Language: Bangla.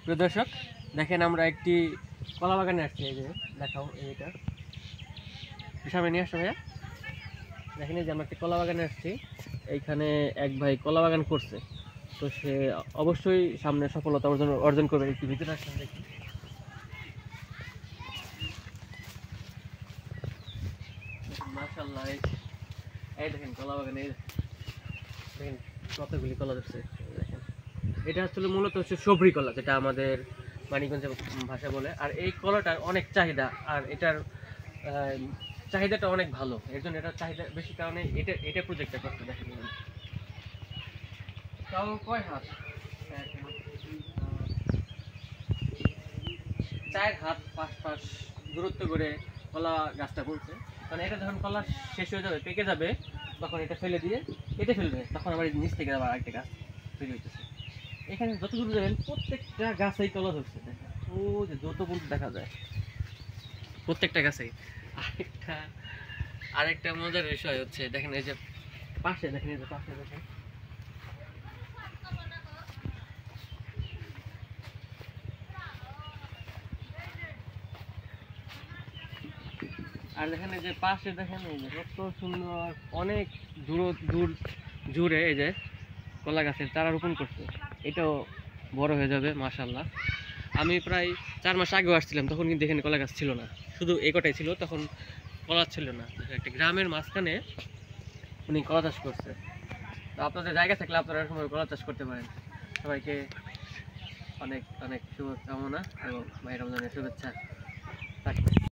প্রিয় দর্শক, দেখেন আমরা একটি কলা বাগানে আসছি। এই যে দেখাও, এইটা সামনে নিয়ে আসো ভাইয়া। দেখেন এই যে আমরা একটি কলা বাগানে আসছি। এইখানে এক ভাই কলা বাগান করছে, তো সে অবশ্যই সামনে সফলতা অর্জন করবে। একটু ভিতরে আসেন দেখি। মাশাআল্লাহ, এই দেখেন কলা বাগানে দেখেন কতগুলি কলা ধরছে। দেখেন এটা আসলে মূলত হচ্ছে সবরি কলা, যেটা আমাদের মানিকগঞ্জের ভাষা বলে। আর এই কলাটার অনেক চাহিদা, আর এটার চাহিদাটা অনেক ভালো, এর জন্য এটার চাহিদা বেশি কারণে এটা প্রজেক্টটা করতে। দেখেন তাও কয় হাত, 4 হাত 5 পাশ দূরত্ব করে কলা গাছটা বলছে। কারণ এটা যখন কলা শেষ হয়ে যাবে, পেকে যাবে, তখন এটা ফেলে দিয়ে কেটে ফেলবে, তখন আবার নিচ থেকে আবার আরেকটা গাছ তৈরি হইতেছে। এখানে যত দূর যাবেন প্রত্যেকটা গাছেই কলা ধরছে। দেখেন ও যে যত পর্যন্ত দেখা যায় প্রত্যেকটা গাছেই। আরেকটা আরেকটা মজার বিষয় হচ্ছে, দেখেন এই যে পাশে, দেখেন এই যে পাশে দেখেন আর দেখেন এই যে পাশে দেখেন এই যে কত সুন্দর, অনেক দূর জুড়ে এই যে কলা গাছের চারা রোপণ করছে। এটাও বড় হয়ে যাবে মাশাআল্লাহ। আমি প্রায় 4 মাস আগেও আসছিলাম, তখন কিন্তু এখানে কলা গাছ ছিল না, শুধু এই কটাই ছিল, তখন কলা ছিল না। একটা গ্রামের মাঝখানে উনি কলা চাষ করছে। তো আপনাদের জায়গা থাকলে আপনারা এরকম কলা চাষ করতে পারেন। সবাইকে অনেক অনেক শুভকামনা এবং মাহে রমজানের শুভেচ্ছা।